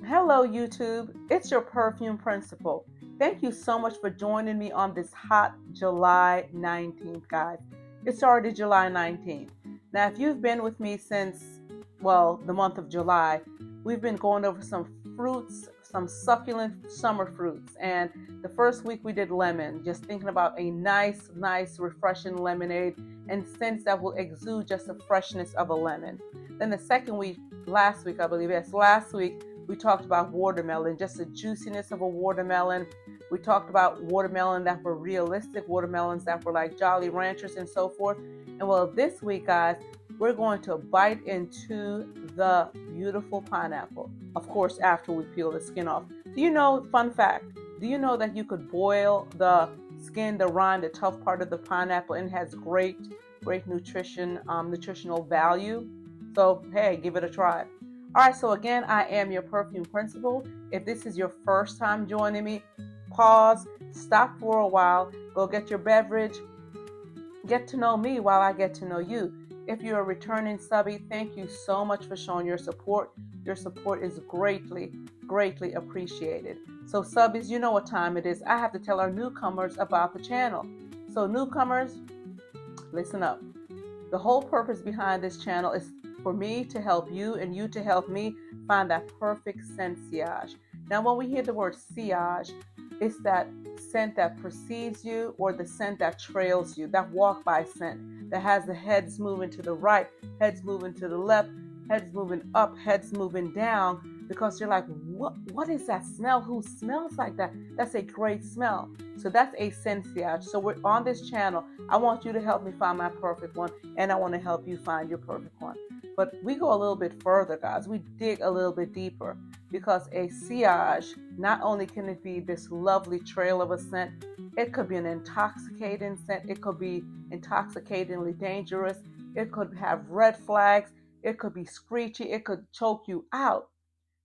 Hello, YouTube. It's your perfume principal. Thank you so much for joining me on this hot July 19th, guys. It's already July 19th. Now, if you've been with me since, the month of July, we've been going over some fruits, some succulent summer fruits. And the first week we did lemon, just thinking about a nice, refreshing lemonade and scents that will exude just the freshness of a lemon. Then the second week, last week, I believe, yes, last week, we talked about watermelon, just the juiciness of a watermelon. We talked about watermelon that were realistic, watermelons that were like Jolly Ranchers and so forth. And this week, guys, we're going to bite into the beautiful pineapple. Of course, after we peel the skin off. Do you know, fun fact, do you know that you could boil the skin, the rind, the tough part of the pineapple, and it has great nutritional value? So, hey, give it a try. All right, so again, I am your perfume principal. If this is your first time joining me, pause, stop for a while, go get your beverage, get to know me while I get to know you. If you're a returning subby, thank you so much for showing your support. Your support is greatly appreciated. So, subbies, you know what time it is. I have to tell our newcomers about the channel. So, newcomers, listen up. The whole purpose behind this channel is for me to help you and you to help me find that perfect scent sillage. Now, when we hear the word sillage, it's that scent that precedes you or the scent that trails you, that walk by scent that has the heads moving to the right, heads moving to the left, heads moving up, heads moving down, because you're like, what is that smell? Who smells like that? That's a great smell. So that's a scent sillage. So we're on this channel. I want you to help me find my perfect one, and I want to help you find your perfect one. But we go a little bit further, guys. We dig a little bit deeper because a sillage, not only can it be this lovely trail of a scent, it could be an intoxicating scent. It could be intoxicatingly dangerous. It could have red flags. It could be screechy. It could choke you out.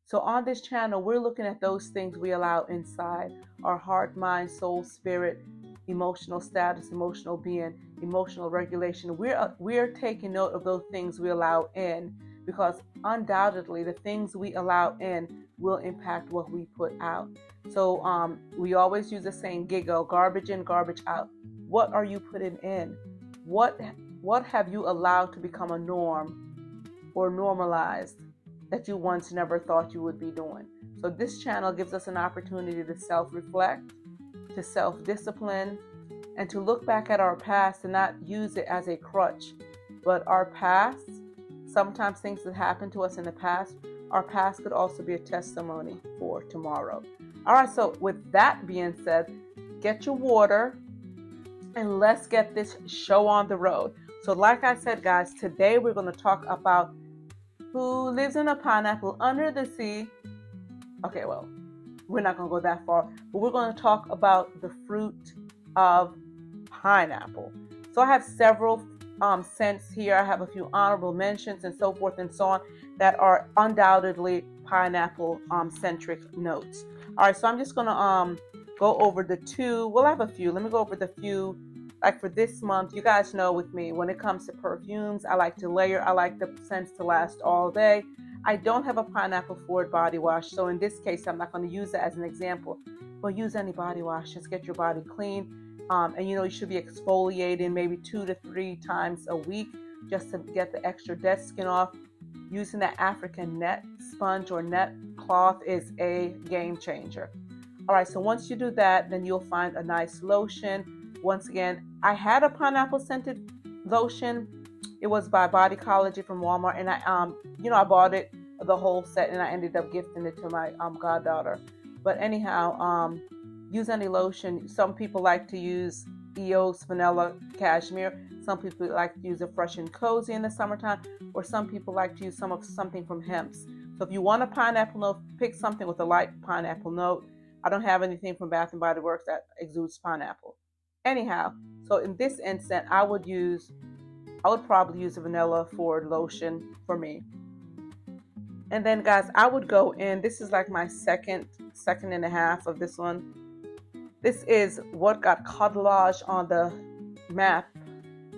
So on this channel, we're looking at those things we allow inside our heart, mind, soul, spirit, emotional status, emotional being, emotional regulation. We're taking note of those things we allow in, because undoubtedly the things we allow in will impact what we put out. So we always use the saying, giggle, garbage in, garbage out. What are you putting in? What what have you allowed to become a norm or normalized that you once never thought you would be doing? So this channel gives us an opportunity to self-reflect, to self-discipline, and to look back at our past and not use it as a crutch. But our past, sometimes things that happened to us in the past, our past could also be a testimony for tomorrow. All right, so with that being said, get your water and let's get this show on the road. So like I said, guys, today we're going to talk about who lives in a pineapple under the sea. Okay, well, we're not going to go that far, but we're going to talk about the fruit of pineapple. So I have several scents here. I have a few honorable mentions and so forth and so on that are undoubtedly pineapple centric notes. All right, so I'm just going to go over the two. We'll have a few. Let me go over the few. Like for this month, you guys know with me, when it comes to perfumes, I like to layer. I like the scents to last all day. I don't have a pineapple forward body wash, so in this case, I'm not going to use it as an example. But use any body wash. Just get your body clean. And you should be exfoliating maybe 2 to 3 times a week just to get the extra dead skin off. Using that African net sponge or net cloth is a game changer. All right, so once you do that, then you'll find a nice lotion. Once again, I had a pineapple scented lotion. It was by Bodycology from Walmart, and I bought it the whole set, and I ended up gifting it to my goddaughter. But anyhow, use any lotion. Some people like to use EOS Vanilla Cashmere. Some people like to use a Fresh and Cozy in the summertime, or some people like to use something from Hemp's. So if you want a pineapple note, pick something with a light pineapple note. I don't have anything from Bath and Body Works that exudes pineapple. Anyhow, so in this instant, I would probably use a vanilla forward lotion for me. And then, guys, I would go in. This is like my second and a half of this one. This is what got cuddlage on the map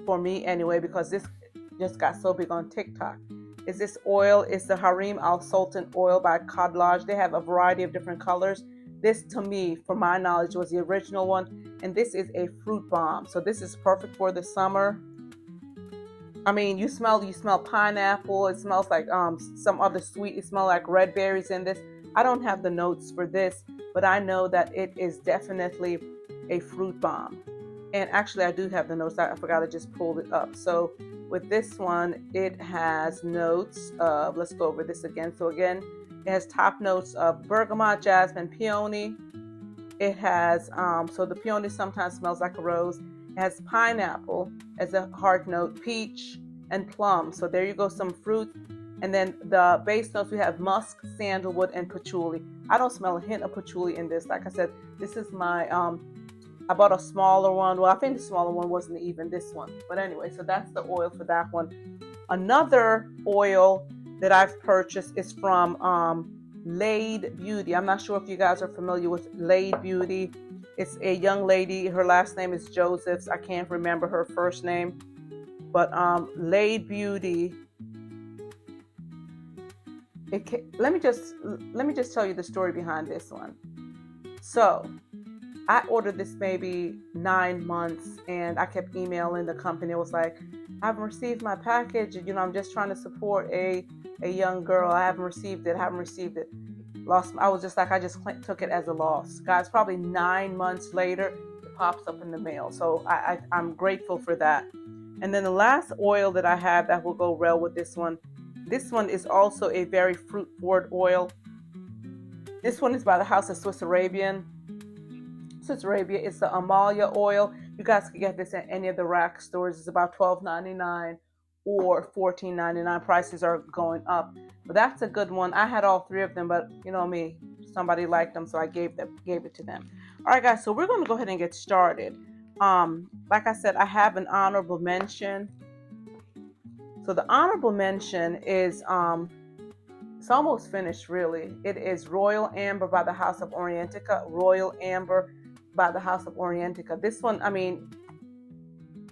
for me anyway, because this just got so big on TikTok. is this oil. It's the Harim Al Sultan oil by Codlodge. They have a variety of different colors. This, to me, from my knowledge, was the original one. And this is a fruit bomb. So this is perfect for the summer. I mean, you smell pineapple. It smells like some other sweet. It smells like red berries in this. I don't have the notes for this, but I know that it is definitely a fruit bomb. And actually, I do have the notes. I forgot, I just pulled it up. So with this one, it has notes of, let's go over this again. So again, it has top notes of bergamot, jasmine, peony. It has, so the peony sometimes smells like a rose. It has pineapple as a hard note, peach, and plum. So there you go, some fruit. And then the base notes, we have musk, sandalwood, and patchouli. I don't smell a hint of patchouli in this. Like I said, this is my, I bought a smaller one. Well, I think the smaller one wasn't even this one. But anyway, so that's the oil for that one. Another oil that I've purchased is from Laid Beauty. I'm not sure if you guys are familiar with Laid Beauty. It's a young lady. Her last name is Josephs. I can't remember her first name. But Laid Beauty. Let me just tell you the story behind this one. So I ordered this maybe 9 months, and I kept emailing the company. It was like, I haven't received my package. You know, I'm just trying to support a young girl. I haven't received it. I was just like, I just took it as a loss. Guys, probably 9 months later, it pops up in the mail. So I'm grateful for that. And then the last oil that I have that will go well with this one is also a very fruit-forward oil. This one is by the House of Swiss Arabia. It's the Amalia oil. You guys can get this at any of the rack stores. It's about $12.99 or $14.99. Prices are going up, but that's a good one. I had all three of them, but you know me, somebody liked them, so I gave it to them. All right, guys. So we're going to go ahead and get started. Like I said, I have an honorable mention. So the honorable mention is it's almost finished, really. It is Royal Amber by the House of Orientica. Royal Amber by the House of Orientica. This one, I mean,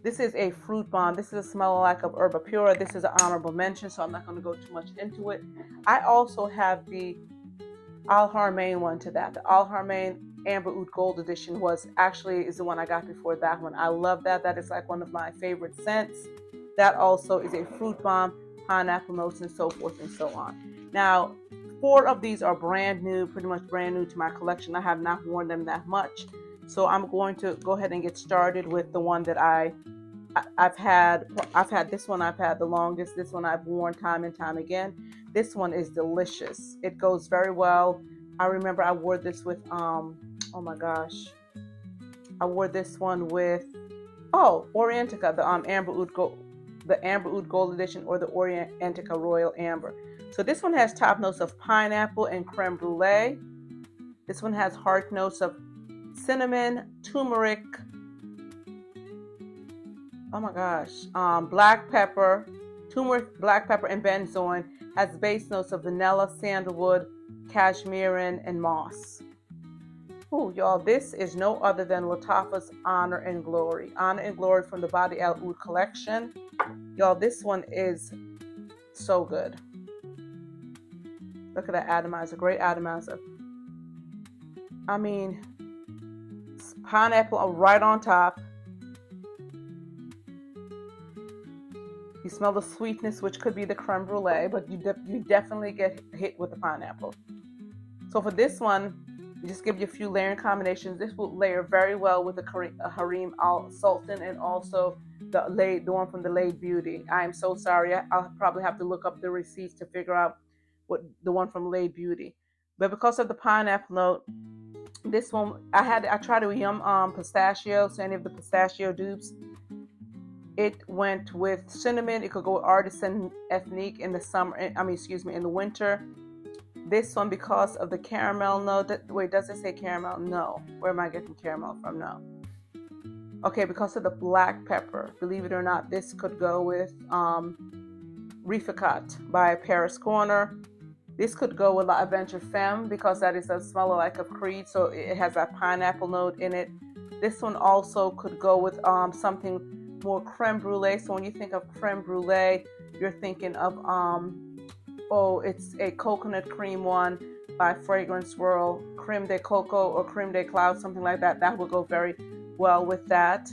this is a fruit bomb. This is a smell like of Herba Pura. This is an honorable mention, so I'm not going to go too much into it. I also have the Al Haramain one to that. The Al Haramain Amber Oud Gold Edition is the one I got before that one. I love that. That is like one of my favorite scents. That also is a fruit bomb, pineapple notes, and so forth and so on. Now, 4 of these are brand new, pretty much brand new to my collection. I have not worn them that much. So I'm going to go ahead and get started with the one that I've had this one I've had the longest. This one I've worn time and time again. This one is delicious. It goes very well. I remember I wore this with oh my gosh. I wore this one with Orientica, the Amber Oud Gold Edition, or the Orientica Royal Amber. So this one has top notes of pineapple and creme brulee. This one has heart notes of cinnamon, turmeric, black pepper, turmeric, black pepper, and benzoin. Has base notes of vanilla, sandalwood, cashmere, and moss. Ooh, y'all, this is no other than Lattafa's Honor and Glory. Honor and Glory from the Body Al Oud collection. Y'all, this one is so good. Look at that atomizer, great atomizer. I mean, pineapple right on top. You smell the sweetness, which could be the creme brulee, but you definitely get hit with the pineapple. So for this one, just give you a few layering combinations. This will layer very well with the Harim Al Sultan and also the one from the Laid Beauty. I am so sorry. I'll probably have to look up the receipts to figure out what the one from Laid Beauty. But because of the pineapple note, this one I tried to yum pistachio. So any of the pistachio dupes, it went with cinnamon. It could go with artisan ethnique in the summer. In the winter. This one, because of the caramel note. Wait, does it say caramel? No. Where am I getting caramel from? No. Okay, because of the black pepper. Believe it or not, this could go with Rificat by Paris Corner. This could go with La Aventure Femme because that is a smell like of Creed, so it has that pineapple note in it. This one also could go with something more creme brulee. So when you think of creme brulee, you're thinking of Oh, it's a coconut cream one by Fragrance World, Creme de Coco or Creme de Cloud, something like that. That will go very well with that.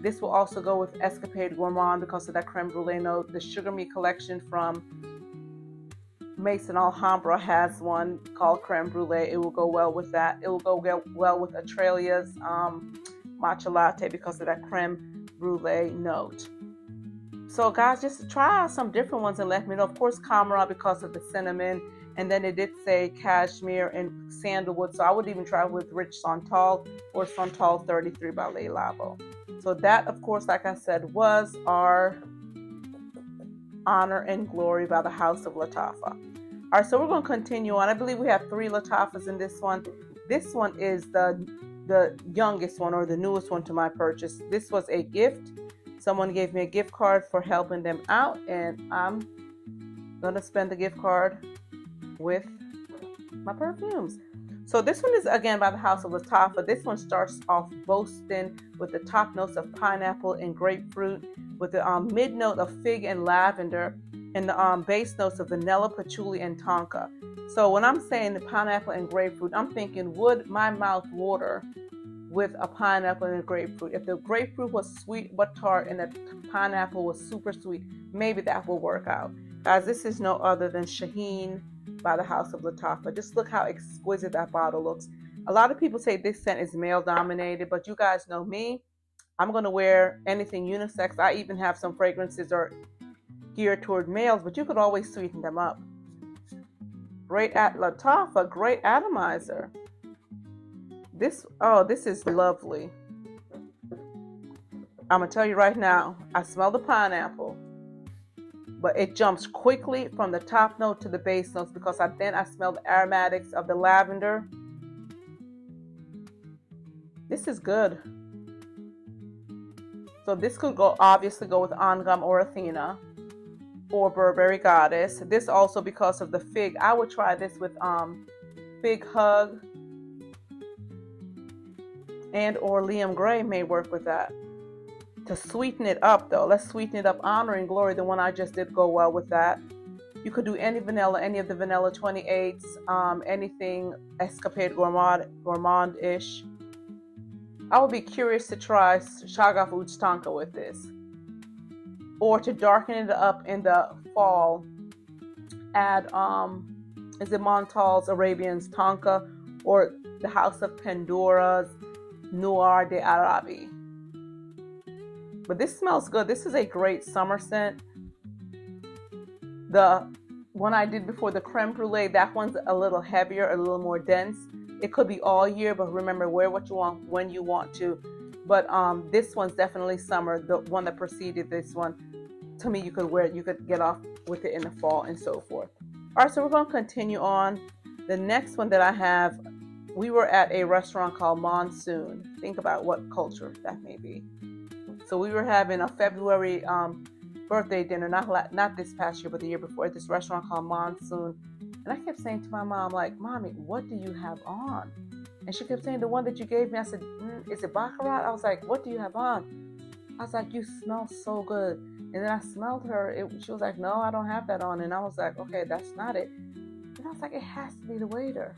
This will also go with Escapade Gourmand because of that creme brulee note. The Sugar Me collection from Maison Alhambra has one called Creme Brulee. It will go well with that. It will go well with Australia's matcha latte because of that creme brulee note. So guys, just try out some different ones and let me know. Of course, Camera because of the cinnamon, and then it did say cashmere and sandalwood. So I would even try with Rich Santal or Santal 33 by Le Labo. So that, of course, like I said, was our Honor and Glory by the House of Lattafa. All right, so we're going to continue on. I believe we have 3 Lattafas in this one. This one is the youngest one or the newest one to my purchase. This was a gift. Someone gave me a gift card for helping them out, and I'm going to spend the gift card with my perfumes. So this one is again by the House of Lattafa. This one starts off boasting with the top notes of pineapple and grapefruit, with the mid note of fig and lavender, and the base notes of vanilla, patchouli, and tonka. So when I'm saying the pineapple and grapefruit, I'm thinking, would my mouth water with a pineapple and a grapefruit? If the grapefruit was sweet but tart and the pineapple was super sweet, maybe that will work out. Guys, this is no other than Shaheen by the House of Lattafa. Just look how exquisite that bottle looks. A lot of people say this scent is male dominated, but you guys know me. I'm going to wear anything unisex. I even have some fragrances are geared toward males, but you could always sweeten them up. Great at Lattafa, great atomizer. This is lovely. I'm going to tell you right now, I smell the pineapple, but it jumps quickly from the top note to the base notes because then I smell the aromatics of the lavender. This is good. So this could obviously go with Angam or Athena or Burberry Goddess. This also because of the fig. I would try this with Fig Hug, and or Liam Gray may work with that. To sweeten it up though, let's sweeten it up. Honor and Glory, the one I just did, go well with that. You could do any vanilla, any of the vanilla 28s, anything Escapade Gourmand-ish. I would be curious to try Shagaf Oud Tonka with this. Or to darken it up in the fall, add is it Montal's Arabian's Tonka or the House of Pandora's Noir de Arabi. But this smells good. This is a great summer scent. The one I did before, the creme brulee, that one's a little heavier, a little more dense. It could be all year, but remember, wear what you want when you want to. But this one's definitely summer. The one that preceded this one, to me, you could wear it. You could get off with it in the fall and so forth. All right, so we're going to continue on. The next one that I have, we were at a restaurant called Monsoon. Think about what culture that may be. So we were having a February birthday dinner, not this past year, but the year before, at this restaurant called Monsoon. And I kept saying to my mom, like, Mommy, what do you have on? And she kept saying, the one that you gave me. I said, is it Baccarat? I was like, what do you have on? I was like, you smell so good. And then I smelled her. She was like, no, I don't have that on. And I was like, okay, that's not it. And I was like, it has to be the waiter.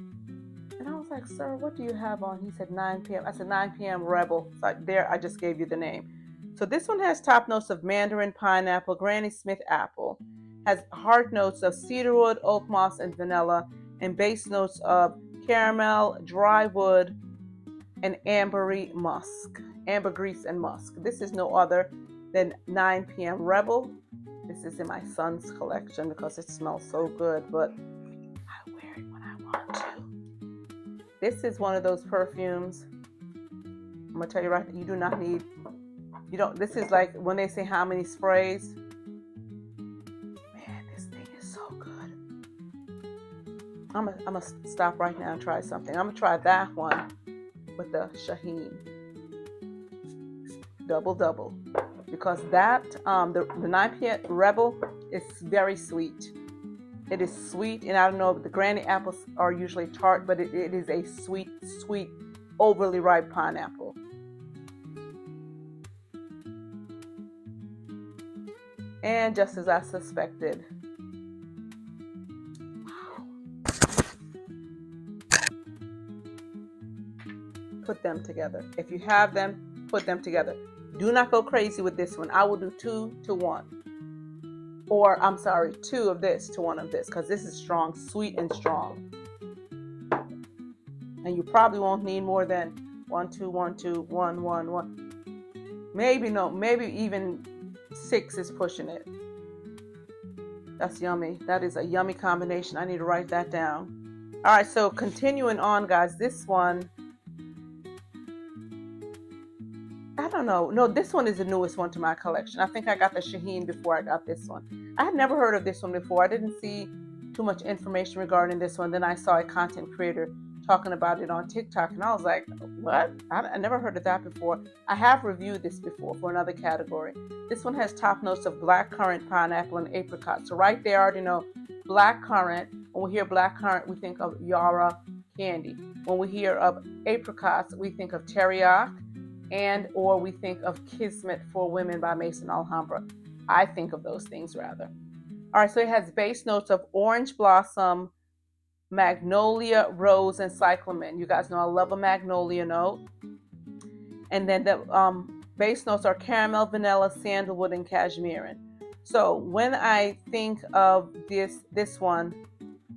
And I was like, sir, what do you have on? He said 9 p.m. I said 9 p.m. Rebel. So there, I just gave you the name. So this one has top notes of mandarin, pineapple, Granny Smith apple. Has heart notes of cedarwood, oak moss, and vanilla. And base notes of caramel, dry wood, and ambergris and musk. This is no other than 9 p.m. Rebel. This is in my son's collection because it smells so good, but I wear it when I want to. This is one of those perfumes. I'm gonna tell you right now, you do not need. This is like when they say how many sprays. Man, this thing is so good. I'm gonna stop right now and try something. I'm gonna try that one with the Shaheen double because that the 9 p.m. Rebel is very sweet. It is sweet, and I don't know if the granny apples are usually tart, but it is a sweet, overly ripe pineapple. And just as I suspected, put them together. If you have them, put them together. Do not go crazy with this one. I will do 2 to 1. Or, I'm sorry, 2 of this to 1 of this, because this is strong, sweet and strong. And you probably won't need more than 1, 2, 1, 2, 1, 1, 1. Maybe even 6 is pushing it. That's yummy. That is a yummy combination. I need to write that down. All right, so continuing on, guys. This one, I don't know. No, this one is the newest one to my collection. I think I got the Shaheen before I got this one. I had never heard of this one before. I didn't see too much information regarding this one. Then I saw a content creator talking about it on TikTok, and I was like, what? I never heard of that before. I have reviewed this before for another category. This one has top notes of blackcurrant, pineapple, and apricot. So right there, I already know blackcurrant. When we hear blackcurrant, we think of Yara candy. When we hear of apricots, we think of teriyaki, and or we think of Kismet for Women by Mason Alhambra. I think of those things rather. All right, so it has base notes of orange blossom, magnolia, rose, and cyclamen. You guys know I love a magnolia note. And then the base notes are caramel, vanilla, sandalwood, and cashmere. So when I think of this one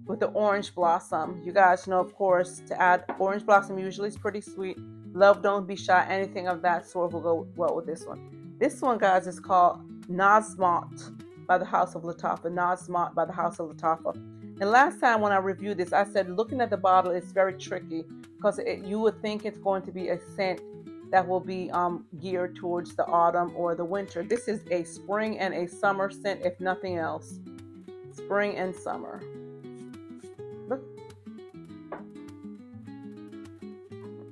with the orange blossom, you guys know, of course, to add orange blossom usually is pretty sweet. Love, don't be shy, anything of that sort will go well with this one. This one, guys, is called Nazmat by the House of Latafa. Nazmat by the House of Latafa. And last time when I reviewed this, I said looking at the bottle, it's very tricky because you would think it's going to be a scent that will be geared towards the autumn or the winter. This is a spring and a summer scent, if nothing else. Spring and summer. Look.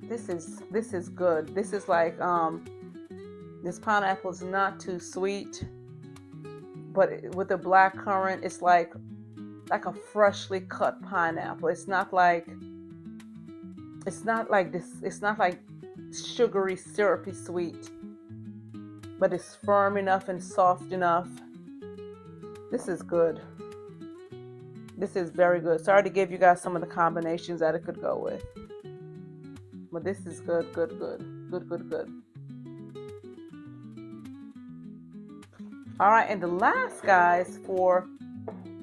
This is good. This is like this pineapple is not too sweet, but with the blackcurrant, it's like a freshly cut pineapple. It's not like this. It's not like sugary, syrupy sweet, but it's firm enough and soft enough. This is good. This is very good. Sorry to give you guys some of the combinations that it could go with, but this is good, good, good, good, good, good. All right, and the last, guys, for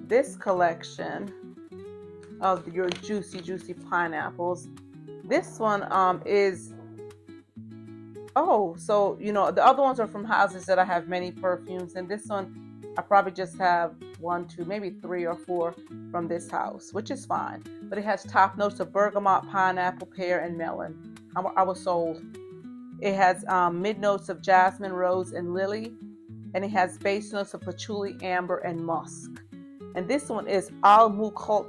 this collection of your juicy pineapples, this one is, so you know, the other ones are from houses that I have many perfumes, and this one I probably just have 1, 2, maybe 3 or 4 from this house, which is fine. But it has top notes of bergamot, pineapple, pear, and melon. I was sold. It has mid notes of jasmine, rose, and lily, and it has base notes of patchouli, amber, and musk. And this one is Al Mukhtalif,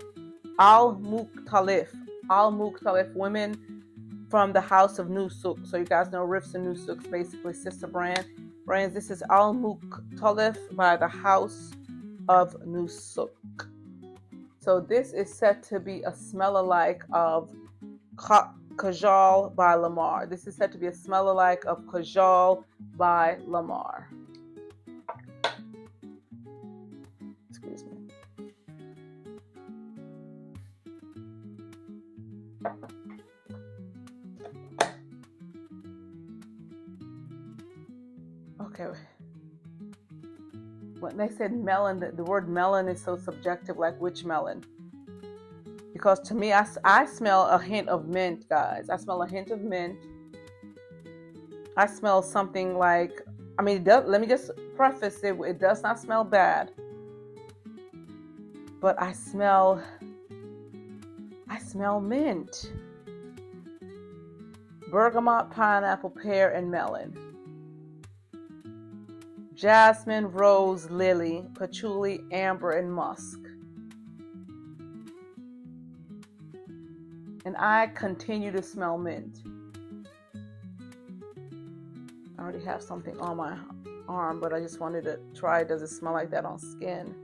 women from the House of Nusuk. So you guys know Rifs and Nusuk's basically sister brands. This is Al Mukhtalif by the House of Nusuk. So this is said to be a smell-alike of Kajal by Lamar. This is said to be a smell-alike of Kajal by Lamar. Excuse me. Okay. When they said melon, the word melon is so subjective, like which melon? Because to me, I smell a hint of mint, guys. I smell a hint of mint. I smell something like, I mean, let me just preface it, it does not smell bad. But I smell mint. Bergamot, pineapple, pear, and melon. Jasmine, rose, lily, patchouli, amber, and musk. And I continue to smell mint. I already have something on my arm, but I just wanted to try. Does it smell like that on skin?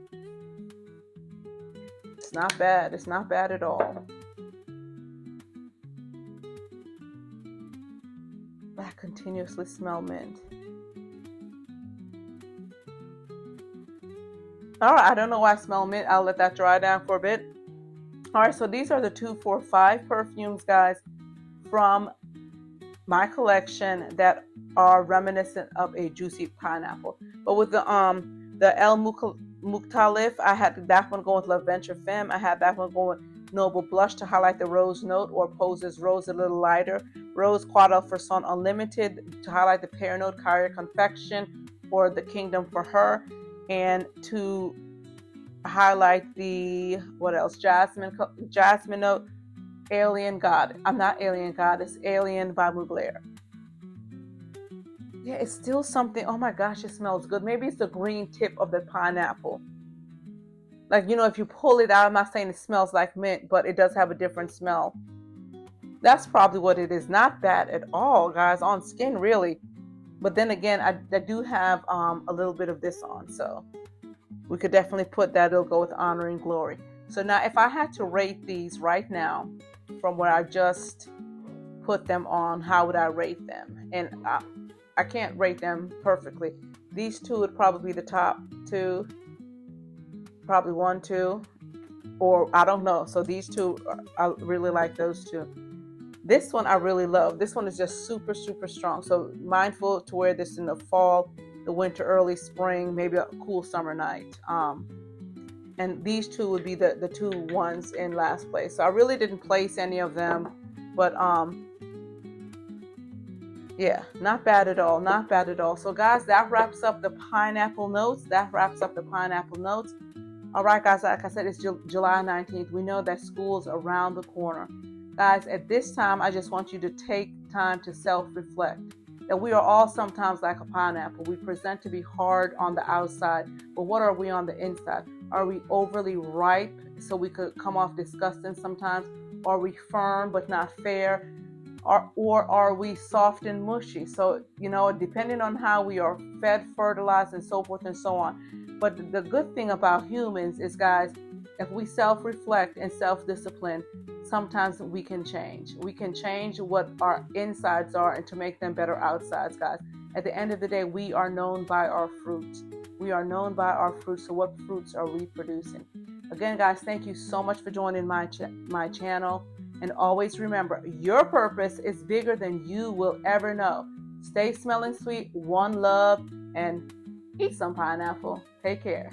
It's not bad. It's not bad at all. I continuously smell mint. All right, I don't know why I smell mint. I'll let that dry down for a bit. All right, so these are the 2, 4, 5 perfumes, guys, from my collection that are reminiscent of a juicy pineapple. But with the El Mukhtalif, I had that one going with La Venture Femme. I had that one going Noble Blush to highlight the rose note, or Poses Rose a little lighter. Rose Quadra for Son Unlimited to highlight the pear note, Carrier Confection, or the Kingdom for Her. And to highlight the, what else? Jasmine note, Alien God. I'm not Alien Goddess, Alien by Mugler. Yeah, it's still something. Oh my gosh, it smells good. Maybe it's the green tip of the pineapple. Like, if you pull it out, I'm not saying it smells like mint, but it does have a different smell. That's probably what it is. Not bad at all, guys, on skin, really. But then again, I do have a little bit of this on, so we could definitely put that. It'll go with Honor and Glory. So now if I had to rate these right now from where I just put them on, how would I rate them? And I can't rate them perfectly. These two would probably be the top two, probably 1, 2, or I don't know. So these two, I really like those two. This one I really love. This one is just super, super strong. So mindful to wear this in the fall, the winter, early spring, maybe a cool summer night. And these two would be the two ones in last place. So I really didn't place any of them, but yeah, not bad at all. Not bad at all. So guys, that wraps up the pineapple notes. All right, guys, like I said, it's July 19th. We know that school's around the corner. Guys, at this time, I just want you to take time to self-reflect. That we are all sometimes like a pineapple. We present to be hard on the outside, but what are we on the inside? Are we overly ripe so we could come off disgusting sometimes? Are we firm but not fair? Or are we soft and mushy? So, depending on how we are fed, fertilized, and so forth and so on. But the good thing about humans is, guys, if we self-reflect and self-discipline, sometimes we can change. We can change what our insides are and to make them better outsides, guys. At the end of the day, we are known by our fruits. So what fruits are we producing? Again, guys, thank you so much for joining my channel. And always remember, your purpose is bigger than you will ever know. Stay smelling sweet, one love, and eat some pineapple. Take care.